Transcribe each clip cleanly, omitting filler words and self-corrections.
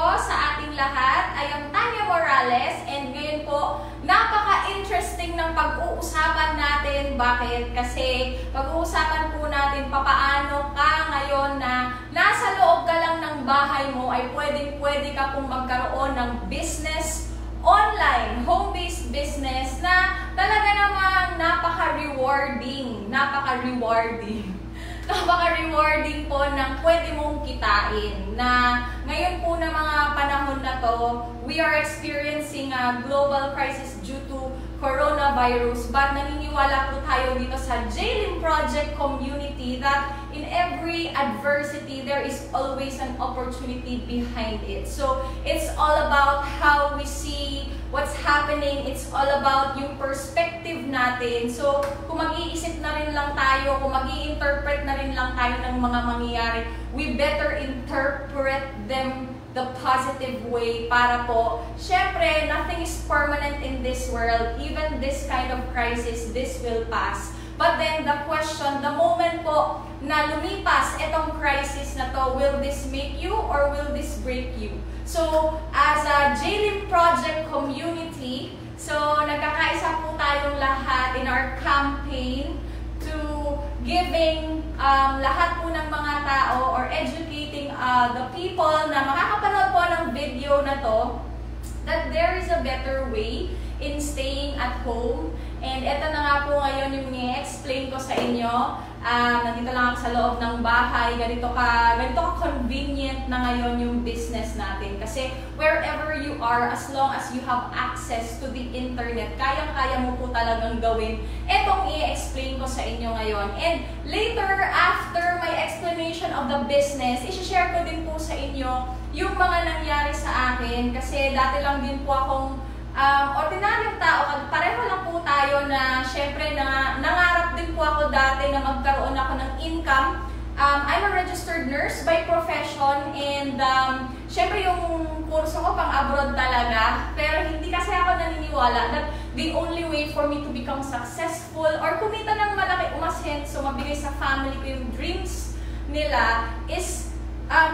po sa ating lahat. I am Tanya Morales and ngayon po, napaka-interesting ng pag-uusapan natin. Bakit? Kasi pag-uusapan po natin papaano ka ngayon na nasa loob ka lang ng bahay mo ay pwede ka pong magkaroon ng business online, home-based business na talaga namang napaka-rewarding po ng pwede mong kitain na ngayon po na mga panahon na to, we are experiencing a global crisis due to coronavirus, but naniniwala po tayo dito sa JLIM Project community that in every adversity, there is always an opportunity behind it. So, it's all about how we see what's happening. It's all about yung perspective natin. So, kung mag-iisip na rin lang tayo, kung mag-i-interpret na rin lang tayo ng mga mangyayari, we better interpret them the positive way para po, syempre, nothing is permanent in this world. Even this kind of crisis, this will pass. But then, the question, the moment po na lumipas itong crisis na to, will this make you or will this break you? So, as a JLIM Project community, so nagkakaisa po tayong lahat in our campaign to giving lahat po ng mga tao or educating the people na makakapanood po ng video na to that there is a better way in staying at home. And eto na nga po ngayon yung i-explain ko sa inyo. Nandito lang ako sa loob ng bahay. Ganito ka convenient na ngayon yung business natin. Kasi wherever you are, as long as you have access to the internet, kayang-kaya mo po talagang gawin etong i-explain ko sa inyo ngayon. And later, after my explanation of the business, i-share ko din po sa inyo yung mga nangyari sa akin. Kasi dati lang din po akong ordinaryong tao, pareho lang po tayo na syempre nangarap din po ako dati na magkaroon ako ng income. I'm a registered nurse by profession and syempre yung kurso ko pang abroad talaga, pero hindi kasi ako naniniwala that the only way for me to become successful or kumita ng malaki, umasenso, mabigay sa family ko yung dreams nila is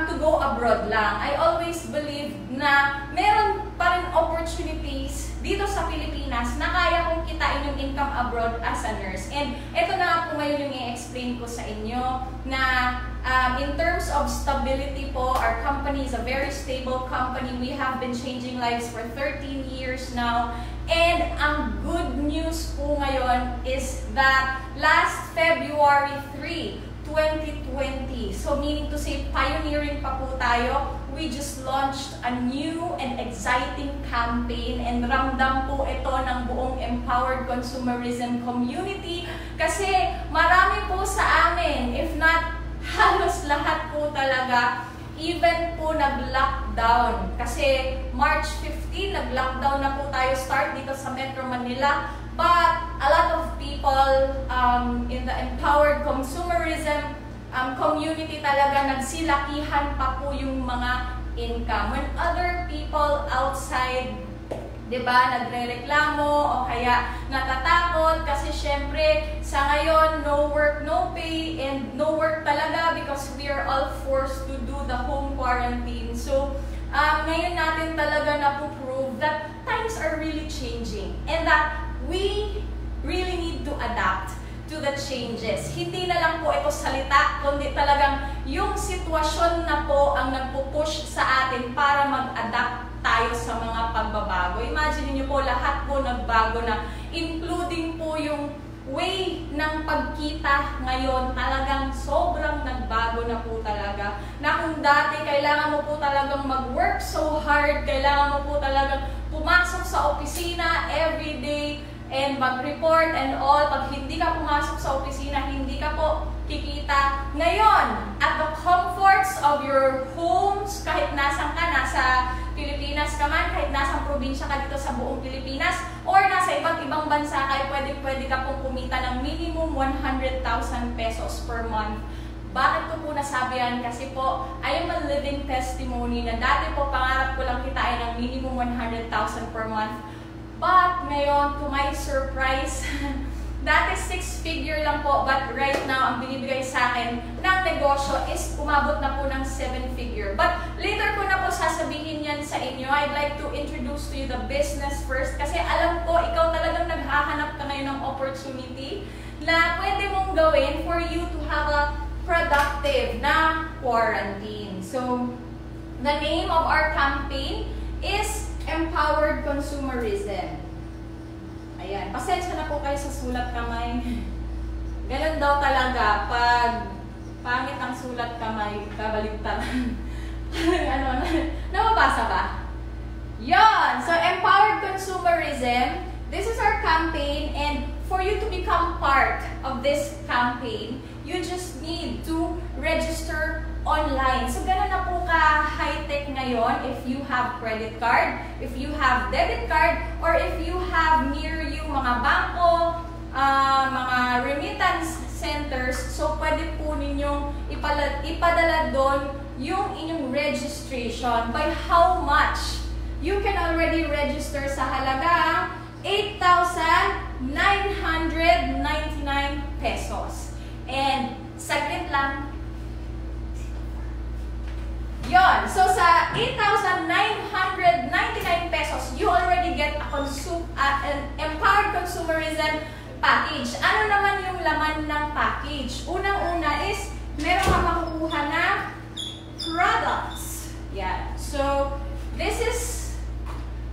to go abroad lang. I always believe na meron pa rin opportunities dito sa Pilipinas na kaya kong kitain yung income abroad as a nurse. And ito na nga po ngayon yung i-explain ko sa inyo na in terms of stability po, our company is a very stable company. We have been changing lives for 13 years now. And ang good news po ngayon is that last February 3, 2020. So meaning to say, pioneering pa po tayo. We just launched a new and exciting campaign and ramdam po ito ng buong empowered consumerism community kasi marami po sa amin, if not halos lahat po talaga, even po nag-lockdown. Kasi March 15, nag-lockdown na po tayo start dito sa Metro Manila. But a lot of people in the empowered consumerism community talaga nagsilakihan pa po yung mga income. When other people outside, diba, nagre-reklamo o kaya natatakot kasi syempre sa ngayon no work, no pay, and no work talaga because we are all forced to do the home quarantine. So, ngayon natin talaga na-prove that times are really changing and that we really need to adapt to the changes. Hindi na lang po ito salita, kundi talagang yung sitwasyon na po ang nagpupush sa atin para mag-adapt tayo sa mga pagbabago. Imagine niyo po, lahat po nagbago na, including po yung way ng pagkita ngayon, talagang sobrang nagbago na po talaga. Na kung dati kailangan mo po talagang mag-work so hard, kailangan mo po talagang pumasok sa opisina every day, and mag-report and all. Pag hindi ka pumasok sa opisina, hindi ka po kikita. Ngayon, at the comforts of your homes, kahit nasan ka, nasa Pilipinas ka man, kahit nasang probinsya ka dito sa buong Pilipinas, or nasa iba't ibang bansa ka, pwede ka pong kumita ng minimum 100,000 pesos per month. Bakit ko po nasabi yan? Kasi po, I am a living testimony na dati po pangarap ko lang kitain ng minimum 100,000 per month. But ngayon, to my surprise, dati 6-figure lang po, but right now, ang binibigay sa akin ng negosyo is umabot na po ng 7-figure. But later ko na po sasabihin yan sa inyo. I'd like to introduce to you the business first kasi alam ko ikaw talagang naghahanap ka ngayon ng opportunity na pwede mong gawin for you to have a productive na quarantine. So, the name of our campaign is Empowered Consumerism. Ayan, pasensya na po kayo sa sulat kamay. Ganun daw talaga pag pangit ang sulat kamay, kabaligtaran. Nababasa ba? Yon! So, Empowered Consumerism, this is our campaign, and for you to become part of this campaign, you just need to register online. So, gano'n na po ka-high-tech ngayon if you have credit card, if you have debit card, or if you have near you mga bangko, mga remittance centers. So, pwede po ninyong ipadala doon yung inyong registration. By how much? You can already register sa halaga 8,999 pesos. And, saglit lang. Yon. So, sa 8,999 pesos, you already get an Empowered Consumerism package. Ano naman yung laman ng package? Unang-una is, meron kang makukuha na products. Yan. So, this is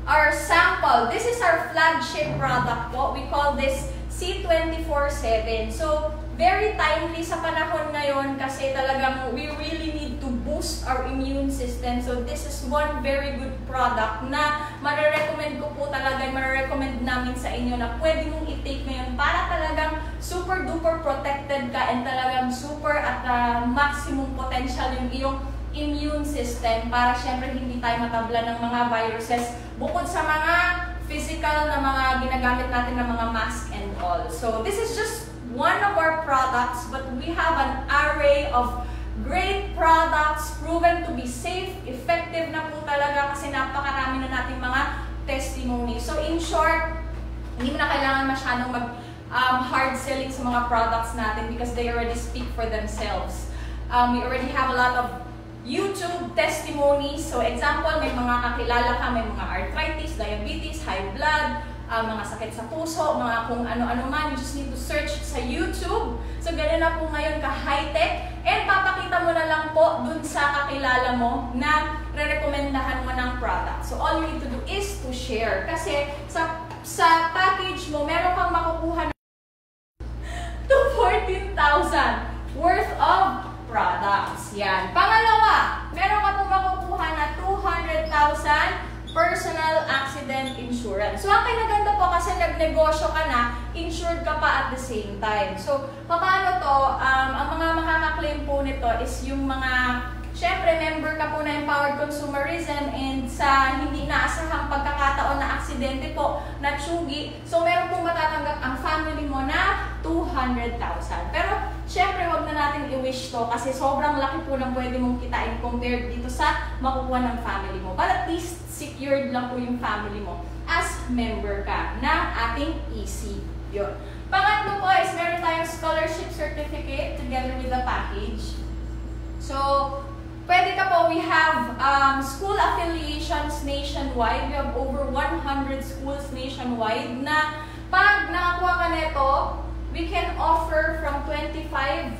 our sample. This is our flagship product po. We call this C24/7. So, very timely sa panahon ngayon kasi talagang we really need to boost our immune system. So, this is one very good product na marirecommend ko po talaga, marirecommend namin sa inyo na pwede mong i-take ngayon para talagang super duper protected ka and talagang super at maximum potential yung iyong immune system para syempre hindi tayo matabla ng mga viruses bukod sa mga physical na mga ginagamit natin ng mga mask and all. So, this is just one of our products, but we have an array of great products, proven to be safe, effective na po talaga kasi napakarami na nating mga testimony. So in short, hindi mo na kailangan masyadong hard selling sa mga products natin because they already speak for themselves. We already have a lot of YouTube testimonies. So example, may mga kakilala ka, may mga arthritis, diabetes, high blood, mga sakit sa puso, mga kung ano-ano man, you just need to search sa YouTube. So, ganun na po ngayon ka-high-tech. And papakita mo na lang po dun sa kakilala mo na re-recomendahan mo ng product. So, all you need to do is to share. Kasi sa package mo, meron kang makukuha to 14,000 worth of products. Yan. Pangalawa, meron ka pong makukuha na 200,000 personal accident insurance. So, ang kinaganda po kasi nagnegosyo ka na, insured ka pa at the same time. So, paano to? Ang mga makaka-claim po nito is yung mga, syempre, member ka po na Empowered Consumerism and sa hindi naasahang pagkakataon na aksidente po, na tsugi. So, meron pong matatanggap ang family mo na 200,000. Pero, syempre, wag na natin i-wish to kasi sobrang laki po ng pwede mong kitain compared dito sa makukuha ng family mo. But at least, secured lang po yung family mo as member ka ng ating EC. Yun. Pangatlo po is meron tayong scholarship certificate together with the package. So, pwede ka po, we have school affiliations nationwide. We have over 100 schools nationwide na pag nakakuha ka nito, we can offer from 25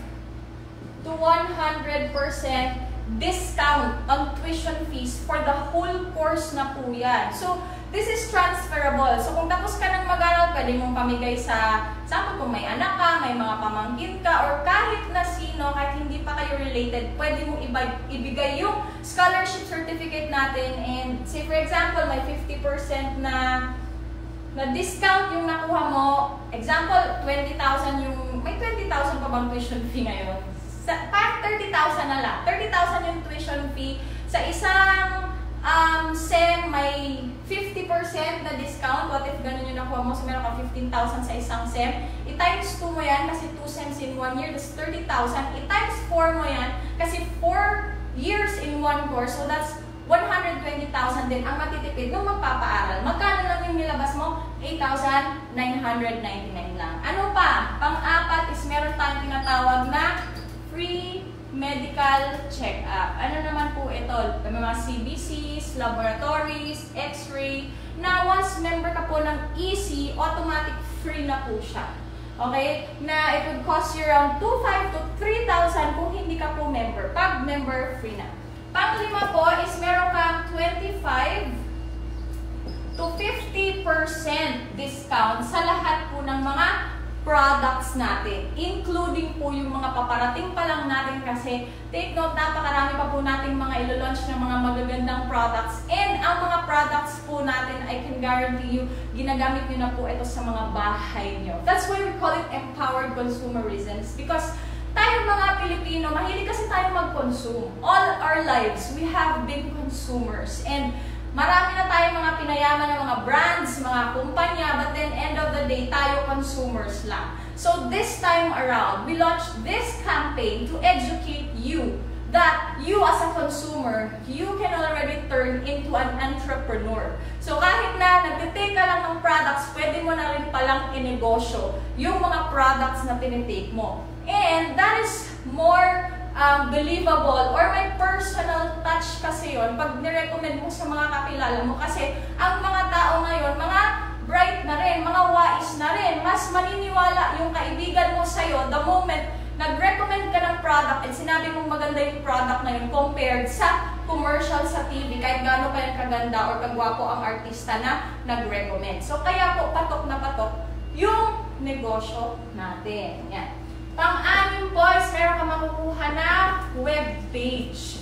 to 100% discount on tuition fees for the whole course na po yan. So, this is transferable. So, kung tapos ka ng mag-aral, pwede mong pamigay sa, sample kung may anak ka, may mga pamangkin ka, or kahit na sino, kahit hindi pa kayo related, pwede mong ibigay yung scholarship certificate natin. And say for example, may 50% na discount yung nakuha mo. Example, 20,000 yung, may 20,000 pa bang tuition fee ngayon? Parang 30,000 na lang. 30,000 yung tuition fee. Sa isang SEM, may 50% na discount. What if ganun yung nakuha mo? So, meron ka 15,000 sa isang SEM. I-times 2 mo yan kasi 2 SEMs in 1 year. That's 30,000. I-times 4 mo yan kasi 4 years in 1 course. So, that's 120,000 din ang matitipid nung magpapaaral. Magkano lang yung nilabas mo? 8,999 lang. Ano pa? Pang-apat is meron tayong tinatawag na free medical check-up. Ano naman po ito? May mga CBCs, laboratories, X-ray, na once member ka po ng EC, automatic free na po siya. Okay? Na it would cost you around 2,500 to 3,000 kung hindi ka po member. Pag member, free na. Panglima po is meron kang 25 to 50% discount sa lahat po ng mga products natin, including po yung mga paparating pa lang natin kasi take note, napakarami pa po nating mga ilo-launch ng mga magagandang products, and ang mga products po natin, I can guarantee you, ginagamit nyo na po ito sa mga bahay nyo. That's why we call it empowered consumerism, because tayong mga Pilipino, mahilig kasi tayo mag-consume. All our lives, we have been consumers, and marami na tayong mga pinayaman ng mga brands, mga kumpanya, but then end of the day, tayo consumers lang. So this time around, we launched this campaign to educate you that you as a consumer, you can already turn into an entrepreneur. So kahit na nagtitake ka lang ng products, pwede mo na rin palang inegosyo yung mga products na tinitake mo. And that is more believable, or may personal touch kasi yon pag nirecommend mo sa mga kakilala mo, kasi ang mga tao ngayon, mga bright na rin, mga wais na rin, mas maniniwala yung kaibigan mo sa'yo the moment nag-recommend ka ng product and sinabi mong maganda yung product na yun compared sa commercial sa TV, kahit gaano pa yung kaganda or kagwapo ang artista na nag-recommend. So kaya po patok na patok yung negosyo natin. Yan. Pang-anim po is meron ka makukuha na web page.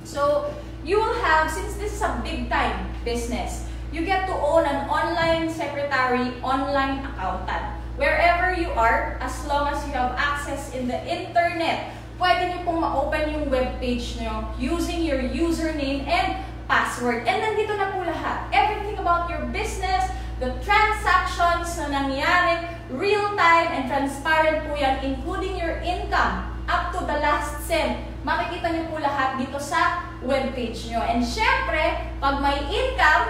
So, you will have, since this is a big time business, you get to own an online secretary, online accountant. Wherever you are, as long as you have access in the internet, pwede niyo pong ma-open yung web page niyo using your username and password. And nandito na po lahat. Everything about your business, the transactions na nangyari, real-time and transparent po yan, including your income up to the last cent. Makikita niyo po lahat dito sa webpage niyo. And syempre, pag may income,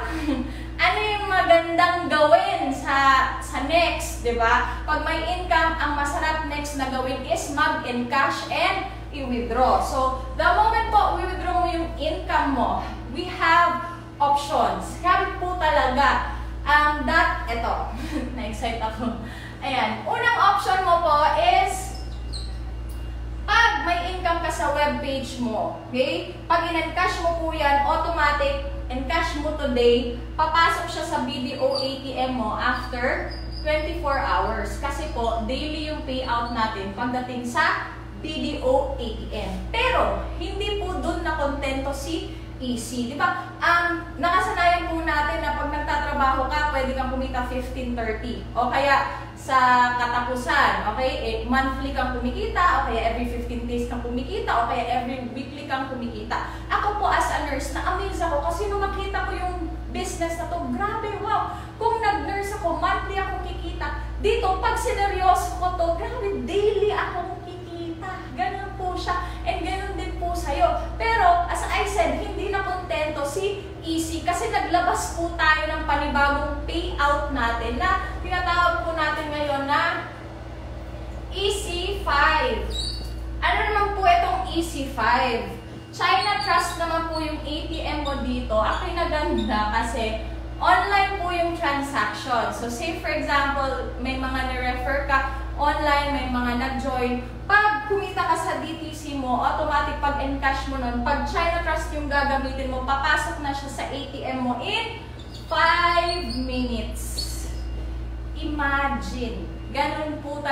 ano yung magandang gawin sa next, di ba? Pag may income, ang masarap next na gawin is mag-encash and i-withdraw. So, the moment po i-withdraw mo yung income mo, we have options. Kaya po talaga, eto, na-excite ako. Ayan, unang option mo po is, pag may income ka sa webpage mo, okay? Pag in-encash mo po yan, automatic, encash mo today, papasok siya sa BDO ATM mo after 24 hours. Kasi po, daily yung payout natin pagdating sa BDO ATM. Pero, hindi po dun na kontento si EC. Di ba? Nakasanayan po natin na pag nagtatrabaho ka, pwede kang kumita 15-30. O kaya sa katapusan, okay, monthly kang kumikita, o kaya every 15 days kang kumikita, o kaya every weekly kang kumikita. Ako po as a nurse, na-amaze ako kasi nung makita ko yung business na to, grabe, wow! Kung nag-nurse ako, monthly akong kikita. Dito, pag sineryoso ko to, grabe, daily akong kikita. Ganun po siya. And ganun din po sa'yo. Pero, as I said, hindi na kontento si EC kasi naglabas po tayo ng panibagong payout natin na tinatawag po natin ngayon na EC5. Ano naman po itong EC5? China Trust naman po yung ATM mo dito. Actually, naganda kasi online po yung transaction. So, say for example, may mga ni-refer ka online, may mga nag-join. Pag kumita ka sa DTC mo, automatic pag encash mo nun, pag China Trust yung gagamitin mo, papasok na siya sa ATM mo in 5 minutes. Imagine, ganun po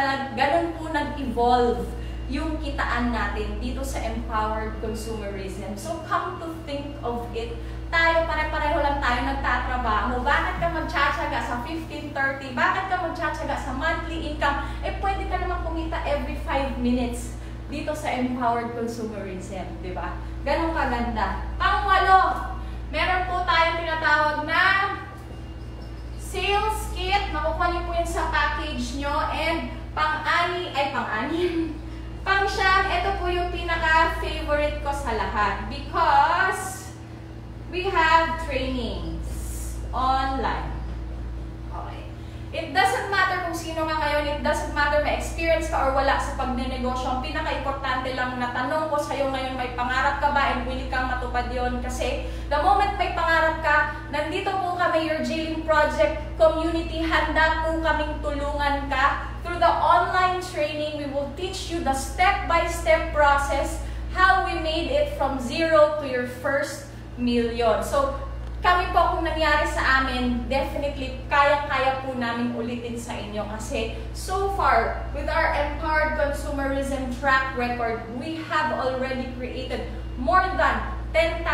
nag-evolve yung kitaan natin dito sa empowered consumerism. So come to think of it, tayo pare-pareho lang tayo nagtatrabaho. Bakit ka magtsatsaga sa 15-30? Bakit ka magtsatsaga sa monthly income? Pwede ka naman kumita every 5 minutes dito sa empowered consumerism, di ba? Ganun kaganda. Pang-walo, meron po tayong tinatawag na sales kit. Makukuha niyo po yan sa package nyo. And pang-siyam, ito po yung pinaka-favorite ko sa lahat because we have trainings online. Okay. It doesn't matter kung sino ka ngayon, it doesn't matter may experience ka or wala sa pagnenegosyo. Ang pinaka-importante lang na tanong ko sa'yo ngayon, may pangarap ka ba and willing kang matupad yon? Kasi the moment may pangarap ka, nandito po kami, your Jailing Project community, handa po kaming tulungan ka. Through the online training, we will teach you the step-by-step process how we made it from zero to your first million. So, kami po kung nangyari sa amin, definitely kaya-kaya po namin ulitin sa inyo kasi so far, with our empowered consumerism track record, we have already created more than 10,000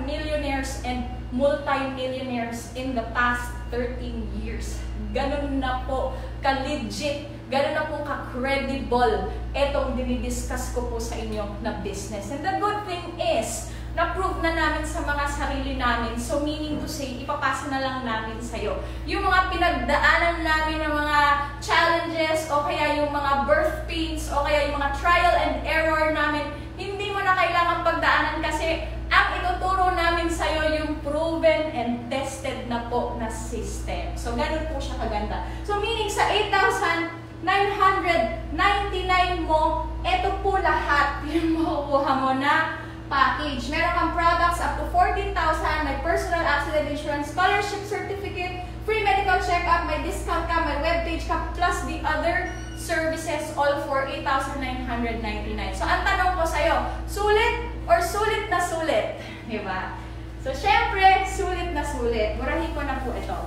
millionaires and multi-millionaires in the past 13 years. Ganun na po ka-legit, ganun na po ka-credible etong dinidiscuss ko po sa inyo na business. And the good thing is, na-prove na namin sa mga sarili namin. So, meaning to say, ipapasa na lang namin sa'yo. Yung mga pinagdaanan namin ng mga challenges, o kaya yung mga birth pains, o kaya yung mga trial and error namin, hindi mo na kailangan pagdaanan kasi ang ituturo namin sa'yo yung proven and tested na po na system. So, ganun po siya kaganda. So, meaning sa 8,999 mo, ito po lahat yung makukuha mo na package. Meron kang products up to 14,000, may personal accident insurance, scholarship certificate, free medical check-up, may discount ka, may webpage ka, plus the other services all for 8,999. So, ang tanong ko sa'yo, sulit or sulit na sulit? Diba? So, syempre, sulit na sulit. Murahin ko na po ito.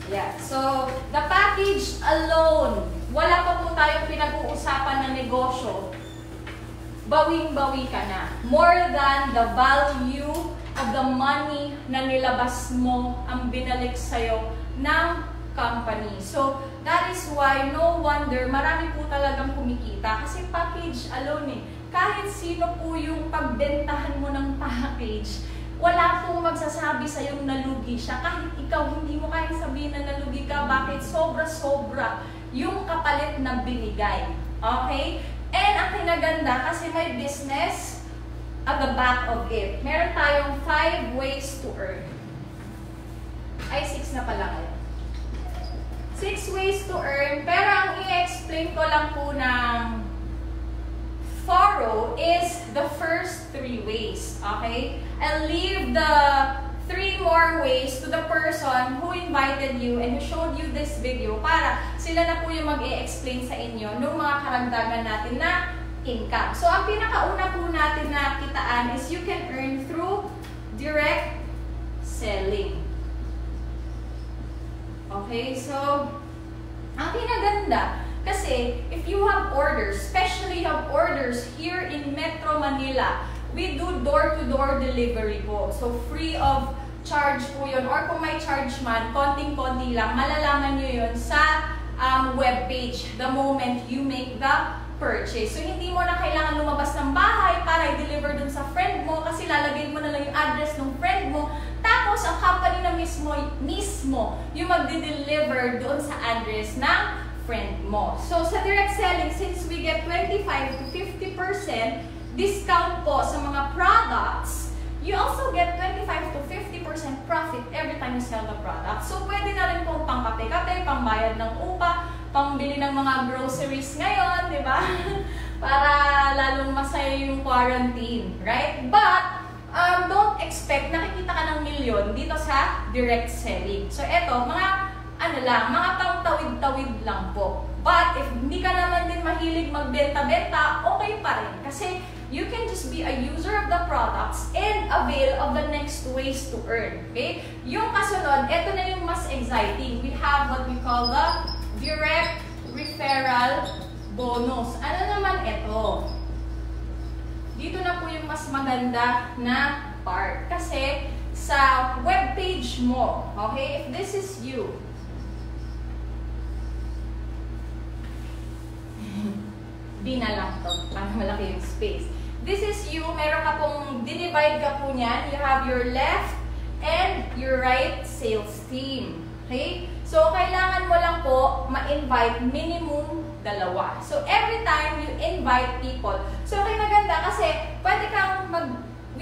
Yeah. So, the package alone, wala pa po tayong pinag-uusapan na negosyo. Bawing-bawi ka na. More than the value of the money na nilabas mo ang binalik sa'yo ng company. So, that is why no wonder marami po talagang kumikita. Kasi package alone eh. Kahit sino po yung pagbentahan mo ng package, wala pong magsasabi sa'yong nalugi siya. Kahit ikaw, hindi mo kayang sabihin na nalugi ka. Bakit? Sobra-sobra yung kapalit na binigay. Okay? And ang kinaganda, kasi may business at the back of it. Meron tayong 5 ways to earn. Ay, 6 na pala kayo. 6 ways to earn. Pero ang i-explain ko lang po ng thorough is the first 3 ways. Okay? I'll leave the 3 more ways to the person who invited you and who showed you this video para sila na po yung mag-e-explain sa inyo ng mga karagdagan natin na income. So, ang pinakauna po natin na kitaan is you can earn through direct selling. Okay? So, ang pinaganda, kasi if you have orders, especially you have orders here in Metro Manila, we do door-to-door delivery po. So, free of charge po yun. Or kung may charge man, konting-konti lang, malalaman nyo yun sa webpage the moment you make the purchase. So, hindi mo na kailangan lumabas ng bahay para i-deliver dun sa friend mo kasi lalagay mo na lang yung address ng friend mo. Tapos, ang company na mismo yung magdi-deliver doon sa address ng friend mo. So, sa direct selling, since we get 25 to 50% discount po sa mga products, you also get 25 to 50% profit every time you sell the product. So, pwede na rin pong pang-kape-kape, pang-bayad ng upa, pang-bili ng mga groceries ngayon, di ba? Para lalong masaya yung quarantine, right? But, don't expect nakikita ka ng milyon dito sa direct selling. So, eto, mga mga pang-tawid-tawid lang po. But, if hindi ka naman din mahilig magbenta-benta, okay pa rin. Kasi, you can just be a user of the products and avail of the next ways to earn. Okay? Yung kasunod, ito na yung mas exciting. We have what we call the direct referral bonus. Ano naman ito? Dito na po yung mas maganda na part. Kasi sa webpage mo, okay? If this is you, di na lang to, para malaki yung space. This is you, meron ka pong, dinivide ka po niyan. You have your left and your right sales team. Okay? So, kailangan mo lang po ma-invite minimum 2. So, every time you invite people, so kinaganda kasi pwede kang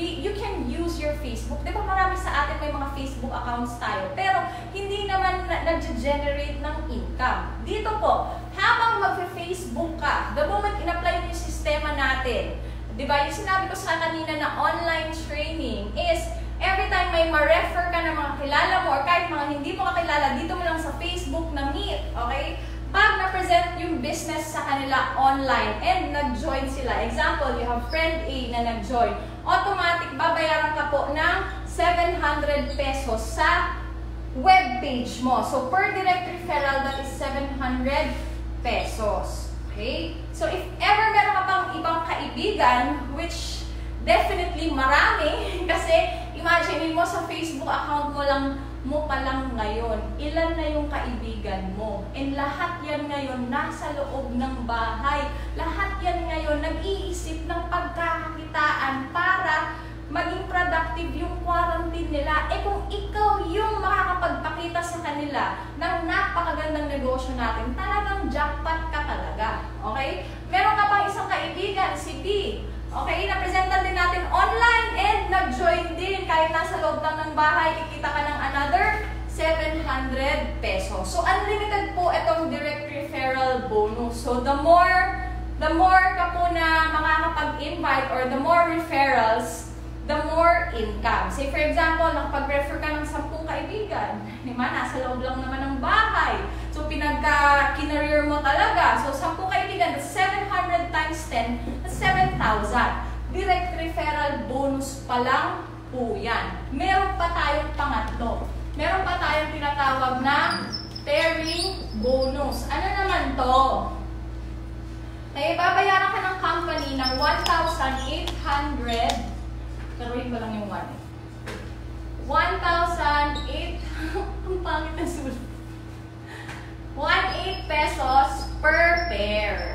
you can use your Facebook. Di ba marami sa atin may mga Facebook accounts tayo, pero hindi naman nag-generate ng income. Dito po, habang mag-Facebook ka, the moment in-apply yung sistema natin, di ba, yung sinabi ko sa kanina na online training is, every time may ma-refer ka ng mga kilala mo or kahit mga hindi mo kakilala, dito mo lang sa Facebook na meet, okay? Pag na-present yung business sa kanila online and nag-join sila, example, you have friend A na nag-join, automatic babayaran ka po ng 700 pesos sa web page mo. So, per direct referral, that is 700 pesos. Okay? So, if ever meron ka pang ibang kaibigan, which definitely marami, kasi imagine mo sa Facebook account mo pa lang ngayon, ilan na yung kaibigan mo. And lahat yan ngayon nasa loob ng bahay. Lahat yan ngayon nag-iisip ng pagkakakitaan para maging productive yung quarantine nila. Eh kung ikaw yung makakapagpakita sa kanila ng napakagandang negosyo natin, talagang jackpot ka talaga. Okay? Meron ka pang isang kaibigan, si B. Okay, napresentan din natin online and nag-join din. Kahit nasa loob lang ng bahay, kikita ka ng another 700 pesos. So, unlimited po itong direct referral bonus. So, the more ka po na makakapag-invite or the more referrals, the more income. Say, for example, nakapag-refer ka ng 10 kaibigan. Diba? Nasa loob lang naman ng bahay. So, pinagka-kinareer mo talaga. So, 10 kaibigan, that's 700 times 10, that's 7,000. Direct referral bonus pa lang po yan. Meron pa tayong pangatlo. Meron pa tayong tinatawag na pairing bonus. Ano naman to? Babayaran ka ng company ng 1,800. Karuhin ko lang yung 1. 1,800. Ang pangit na sulit. 1,800 pesos per pair.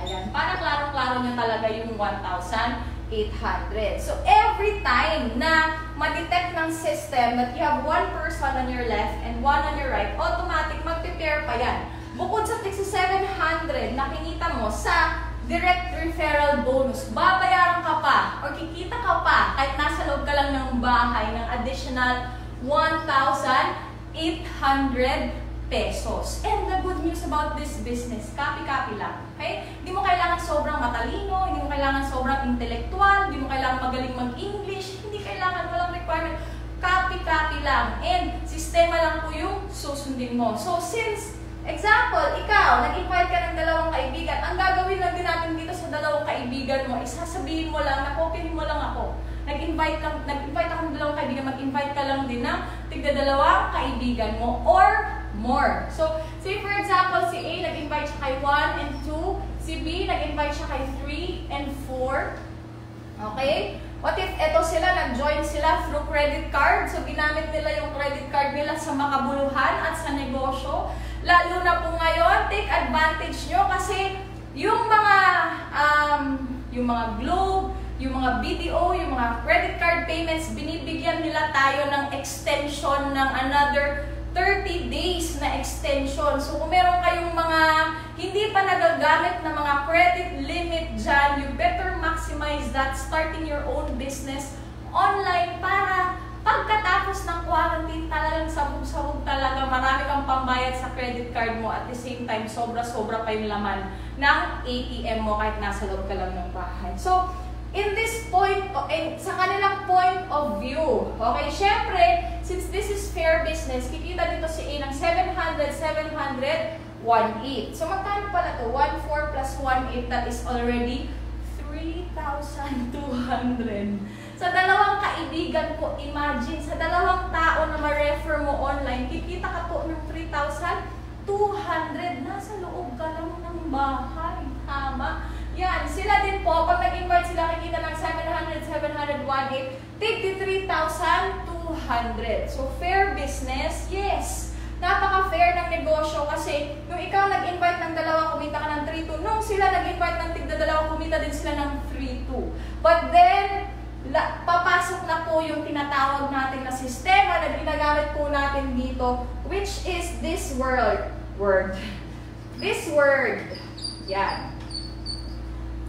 Ayan. Para klaro-klaro nyo talaga yung 1,800. So, every time na ma-detect ng system that you have one person on your left and one on your right, automatic mag-pair pa yan. Bukod sa 6,700 na kinita mo sa direct referral bonus, babayaran ka pa or kikita ka pa kahit nasa loob ka lang ng bahay ng additional 1,800 pesos. And the good news about this business, copy-copy lang. Okay? Hindi mo kailangan sobrang matalino, hindi mo kailangan sobrang intellectual, hindi mo kailangan magaling mag-English, hindi kailangan, walang requirement. Copy-copy lang. And sistema lang po yung susundin mo. So, since, example, ikaw, nag-invite ka ng 2 kaibigan, ang gagawin lang din natin dito sa 2 kaibigan mo, isasabihin mo lang, nakopinin mo lang ako. Nag-invite ako ng 2 kaibigan, mag-invite ka lang din ng tigda 2 kaibigan mo or more. So, say for example, si A nag-invite siya kay 1 and 2, si B nag-invite siya kay 3 and 4. Okay? What if eto sila, nag-join sila through credit card? So, ginamit nila yung credit card nila sa makabuluhan at sa negosyo. Lalo na po ngayon, take advantage nyo kasi yung mga Globe, yung mga BDO, yung mga credit card payments, binibigyan nila tayo ng extension ng another 30 days na extension. So, kung meron kayong mga hindi pa nagagamit na mga credit limit dyan, you better maximize that starting your own business online para pagkatapos ng quarantine, talagang sabog-sabog talaga, marami kang pambayad sa credit card mo at the same time, sobra-sobra pa yung laman ng ATM mo kahit nasa loob ka lang ng bahay. So, in this point, sa kanilang point of view, okay, syempre, since this is fair business, kikita dito si A ng 700, 1,800. So, magkano pala to? 1,400 plus 1,800, that is already 3,200. Sa 2 kaibigan po, imagine, sa 2 tao na ma-refer mo online, kikita ka po ng 3,200. Nasa loob ka lang ng bahay. Tama? Yan, sila din po, pag nag-invite sila, kikita ng 700, 1,800, tig 3,200. So, fair business, yes. Napaka-fair ng negosyo kasi yung ikaw nag-invite ng 2, kumita ka ng 3,200. Nung sila nag-invite ng tigda 2, kumita din sila ng 3,200. But then, papasok na po yung tinatawag natin na sistema na ginagamit po natin dito, which is this word. This word. Yan.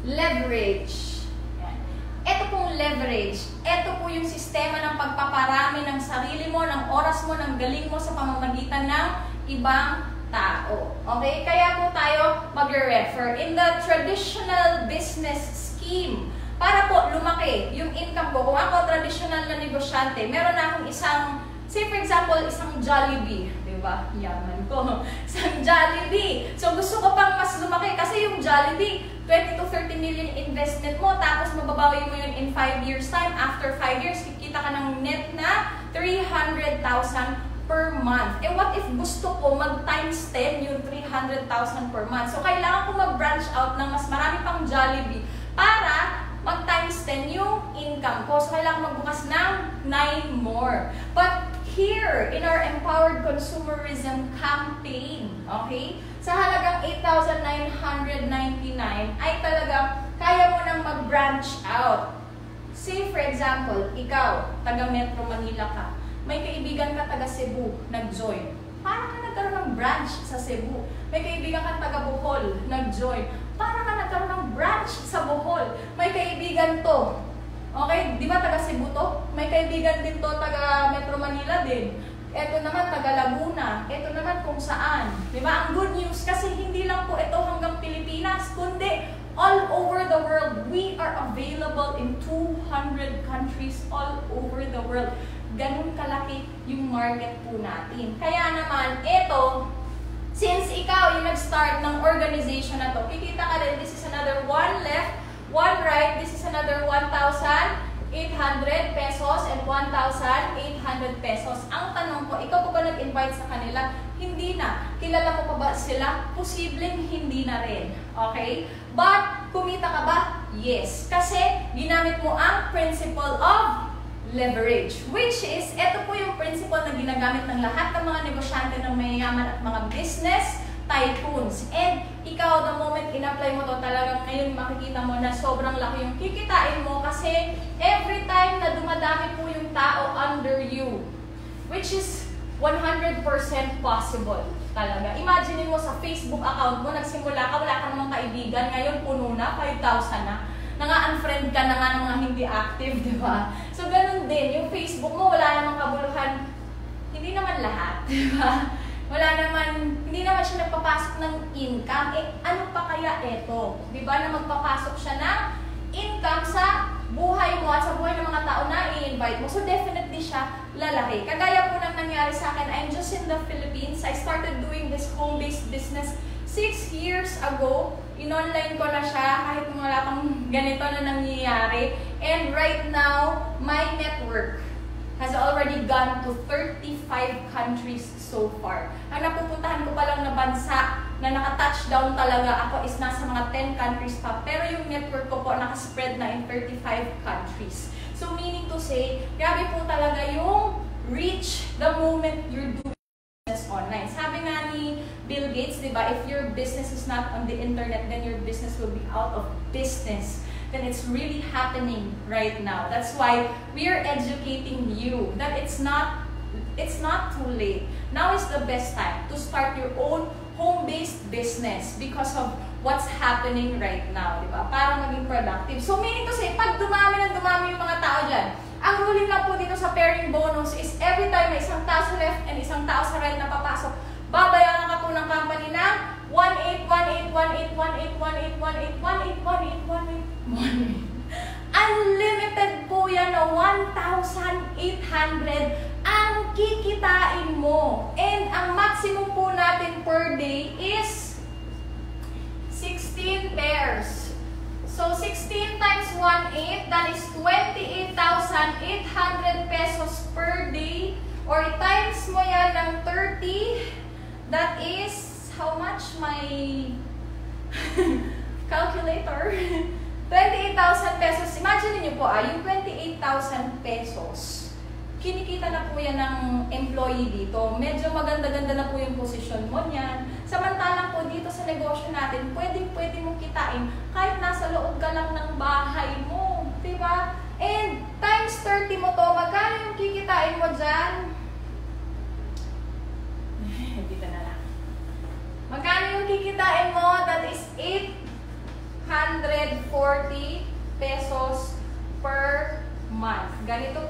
Leverage. Yan. Ito pong leverage. Ito po yung sistema ng pagpaparami ng sarili mo, ng oras mo, ng galing mo sa pamamagitan ng ibang tao. Okay? Kaya po tayo mag-refer. In the traditional business scheme, para po lumaki yung income ko, kung ako traditional na negosyante, meron na akong isang, say for example, isang Jollibee. Diba? Yaman ko. Isang Jollibee. So gusto ko pang mas lumaki kasi yung Jollibee, 20 to 30 million investment mo, tapos mababawi mo yun in 5 years time. After 5 years, kikita ka ng net na 300,000 per month. And what if gusto ko mag times 10 yung 300,000 per month? So kailangan ko mag-branch out ng mas marami pang Jollibee para mag times 10 yung income ko. So kailangan magbukas ng 9 more. But here, in our Empowered Consumerism campaign, okay, sa halagang 8,999 ay talagang kaya mo nang mag-branch out. Say for example, ikaw, taga Metro Manila ka, may kaibigan ka taga Cebu, nag-join. Para ka nagkaroon ng branch sa Cebu. May kaibigan ka taga Bohol, nag-join. Para ka nagkaroon ng branch sa Bohol. May kaibigan to. Okay, di ba taga Cebu to? May kaibigan din to taga Metro Manila din. Ito naman taga Laguna. Ito naman kung saan. Di ba? Ang good news kasi hindi lang po ito hanggang Pilipinas, kundi all over the world. We are available in 200 countries all over the world. Ganun kalaki yung market po natin. Kaya naman, ito, since ikaw yung nag-start ng organization na to, kikita ka rin, this is another one left, one right, this is another 1,800 pesos and 1,800 pesos. Ang tanong ko, ikaw po ba nag-invite sa kanila? Hindi na. Kilala mo pa ba sila? Posibleng hindi na rin. Okay? But, kumita ka ba? Yes. Kasi, ginamit mo ang principle of leverage. Which is, ito po yung principle na ginagamit ng lahat ng mga negosyante ng mayayaman at mga business tycoons. And ikaw, the moment in-apply mo to, talagang ngayon makikita mo na sobrang laki yung kikitain mo kasi every time na dumadami po yung tao under you, which is 100% possible talaga. Imagine mo sa Facebook account mo, nagsimula ka, wala ka namang kaibigan, ngayon puno na, 5,000 na. Nanga-unfriend ka na nga ng mga hindi active, di ba? So, ganun din. Yung Facebook mo, wala namang kabuluhan. Hindi naman lahat, di ba? Wala naman, hindi naman siya nagpapasok ng income. Eh, ano pa kaya ito? Di ba na magpapasok siya ng income sa buhay mo at sa buhay ng mga tao na i-invite mo. So, definitely siya lalaki. Kagaya po nang nangyari sa akin, I'm just in the Philippines. I started doing this home-based business 6 years ago. In-online ko na siya kahit wala pang ganito na nangyayari. And right now, my network has already gone to 35 countries so far. Ang napupuntahan ko pa lang na bansa na naka-touchdown talaga ako is nasa mga 10 countries pa. Pero yung network ko po nakaspread na in 35 countries. So meaning to say, grabe po talaga yung reach the moment you're doing business online. Sabi nga ni Bill Gates, di ba, if your business is not on the internet, then your business will be out of business. Then it's really happening right now. That's why we are educating you that it's not too late. Now is the best time to start your own home-based business because of what's happening right now, di ba? Para maging productive. So meaning to say, pag dumami yung mga tao dyan, ang ruling lang po dito sa pairing bonus is every time may isang tao sa left and isang tao sa right na papasok, babayaran ka po ng company ng 1,818,1,818,1,818,1,818,1,818. Unlimited po yan na 1,800 ang kikitain mo. And ang maximum po natin per day is 16 pairs. So 16 times 1,8, that is 28,800 pesos per day. Or times mo yan ng 30, that is how much? My calculator. 28,000 pesos. Imagine niyo po, yung 28,000 pesos, kinikita na po yan ng employee dito. Medyo maganda-ganda na po yung posisyon mo niyan. Samantalang po dito sa negosyo natin, pwede mong kitain kahit nasa loob ka lang ng bahay mo. Diba? And times 30 mo to, magkano yung kikitain mo dyan? Dito na lang. Magkano yung kikitain mo? That is 840 pesos per month. Ganito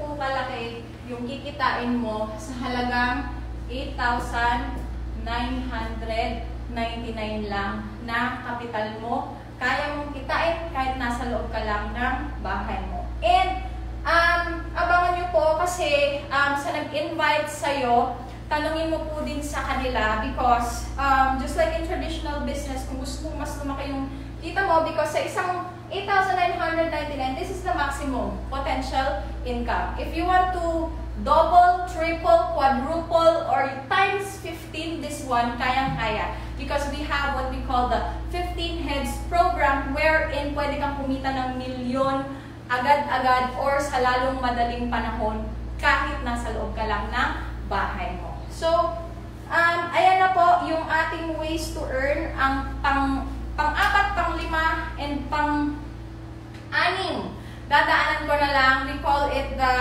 yung kikitain mo sa halagang 8,999 lang na kapital mo. Kaya mong kitain kahit nasa loob ka lang ng bahay mo. And abangan nyo po kasi sa nag-invite sa'yo, tanungin mo po din sa kanila because just like in traditional business, kung gusto mo mas lumaki yung kita mo, because sa isang 8,999, this is the maximum potential income. If you want to double, triple, quadruple, or times 15 this one, kayang-kaya. Because we have what we call the 15 Heads Program wherein pwede kang kumita ng milyon agad-agad or sa lalong madaling panahon kahit nasa loob ka lang ng bahay mo. So, ayan na po yung ating ways to earn. Ang pang-apat, pang-lima, and pang-anim. Dadaanan ko na lang, we call it the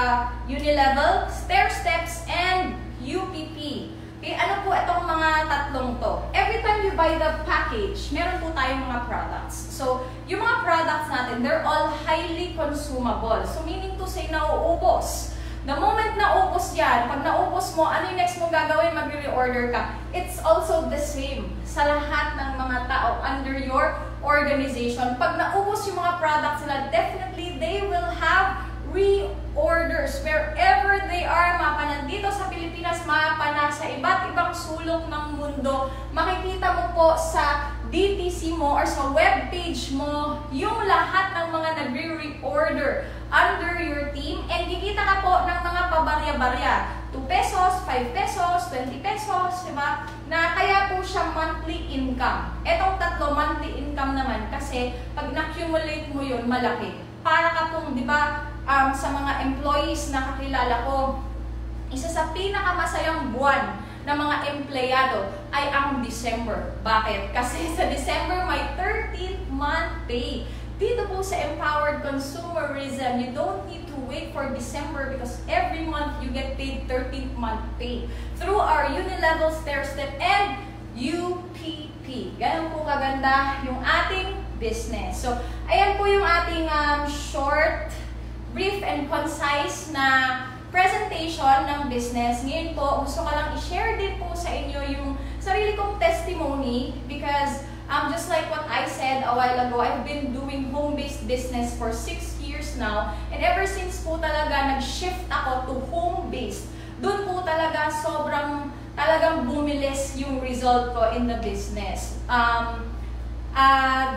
Unilevel, Stair Steps, and UPP. Okay, ano po itong mga tatlong to? Every time you buy the package, meron po tayong mga products. So, yung mga products natin, they're all highly consumable. So, meaning to say, nauubos. The moment naubos yan, pag naubos mo, ano yung next mong gagawin? Mag-reorder ka. It's also the same sa lahat ng mga tao under your organization. Pag naubos yung mga products nila, definitely they will have reorders wherever they are. Mapa nandito sa Pilipinas, mapa na sa iba't ibang sulok ng mundo. Makikita mo po sa DTC mo or sa webpage mo yung lahat ng mga nagre-reorder under your team, and kikita ka po ng mga pabarya-barya. 2 pesos, 5 pesos, 20 pesos, diba? Na kaya po siya monthly income. Etong tatlo, monthly income naman kasi pag na-accumulate mo yun, malaki. Para ka pong, diba, sa mga employees na kakilala ko, isa sa pinakamasayang buwan ng mga empleyado ay ang December. Bakit? Kasi sa December may 13th month pay. Dito po sa Empowered Consumerism, you don't need to wait for December because every month you get paid 13th month pay through our Unilevel, Stair Step, and UPP. Ganun po kaganda yung ating business. So, ayan po yung ating short, brief, and concise na presentation ng business. Ngayon po, gusto ko lang i-share din po sa inyo yung sarili kong testimony because just like what I said a while ago, I've been doing home-based business for 6 years now. And ever since po talaga nag-shift ako to home-based, doon po talaga talagang bumilis yung result ko in the business.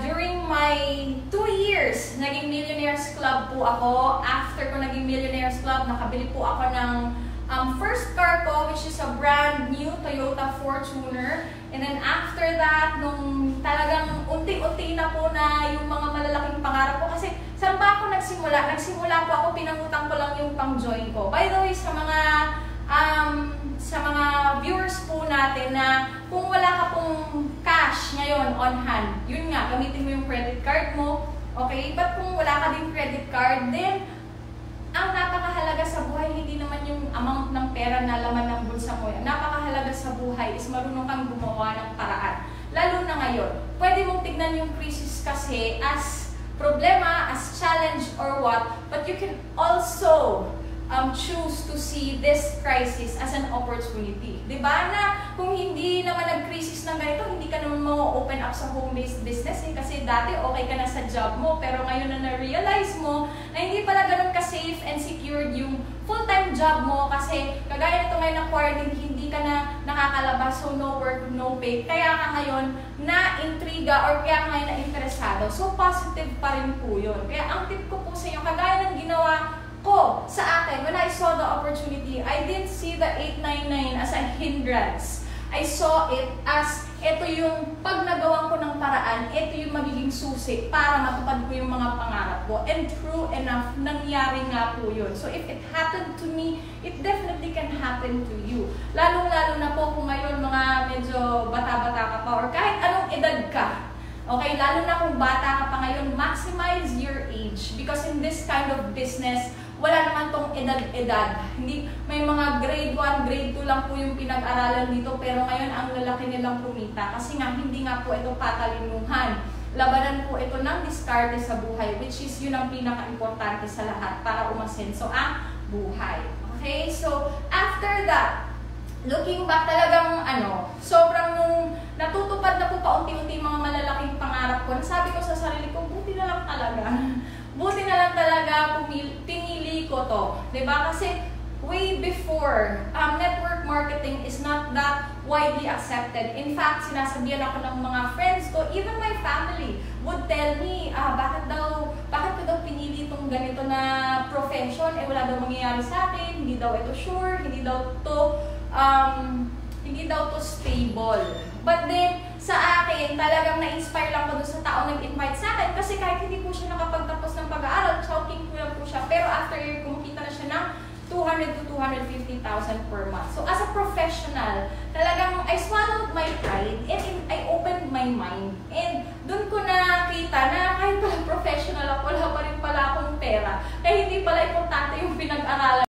During my 2 years, naging Millionaires Club po ako. After ko naging Millionaires Club, nakabili po ako ng first car ko, which is a brand new Toyota Fortuner. And then after that, nung talagang unti-unti na po na yung mga malalaking pangarap ko. Kasi saan ba ako nagsimula? Nagsimula po ako, pinangutang ko lang yung pang-join ko. By the way, sa mga viewers po natin na kung wala ka pong cash ngayon on hand, yun nga, gamitin mo yung credit card mo. Okay? But kung wala ka din credit card, then ang napakahalaga sa buhay, hindi naman yung amount ng pera na laman ng bulsa mo. Ang napakahalaga sa buhay is marunong kang gumawa ng paraan. Lalo na ngayon, pwede mong tignan yung crisis kasi as problema, as challenge or what, but you can also choose to see this crisis as an opportunity. Diba na kung hindi naman nag-crisis ng ganito, hindi ka naman ma-open up sa home-based business kasi dati okay ka na sa job mo, pero ngayon na na-realize mo na hindi pala ganun ka-safe and secured yung full-time job mo kasi kagaya nito ngayon na quarantine, hindi ka na nakakalabas, so no work, no pay. Kaya ka ngayon na-intriga or kaya ka ngayon na-interesado. So positive pa rin po yun. Kaya ang tip ko po sa inyo, kagaya ng ginawa ko sa akin, when I saw the opportunity, I didn't see the 899 as a hindrance. I saw it as, ito yung pag nagawa ko ng paraan, ito yung magiging susi para matupad ko yung mga pangarap ko. And true enough, nangyari nga po yun. So if it happened to me, it definitely can happen to you. Lalong-lalo na po kung ngayon mga medyo bata-bata ka pa or kahit anong edad ka. Okay, lalo na kung bata ka pa ngayon, maximize your age. Because in this kind of business, wala naman tong edad-edad. Hindi, may mga grade 1, grade 2 lang po yung pinag-aralan dito, pero ngayon ang lalaki nilang kumita. Kasi nga, hindi nga po ito patalinuhan. Labanan po ito ng diskarte sa buhay, which is yun ang pinaka-importante sa lahat para umasenso ang buhay. Okay, so after that, looking back talagang sobrang nung natutupad na po paunti-unti mga malalaking pangarap ko, nasabi ko sa sarili ko, buti na lang talaga. Buti na lang talaga pinili ko to. Diba? Kasi way before, network marketing is not that widely accepted. In fact, sinasabihan ako ng mga friends ko, even my family would tell me, bakit ko daw pinili itong ganito na profession, wala daw mangyayari sa akin, hindi daw ito sure, hindi daw to stable. But then, sa akin, talagang na-inspire lang ko dun sa taong nag-invite sa akin kasi kahit hindi po siya nakapagtapos ng pag-aaral, choking ko lang po siya. Pero after year, kumikita na siya ng 200 to 250,000 per month. So, as a professional, talagang I swallowed my pride and I opened my mind. And dun ko nakita na kahit pala professional ako, wala pa rin pala akong pera. Kaya hindi pala importante yung pinag-aralan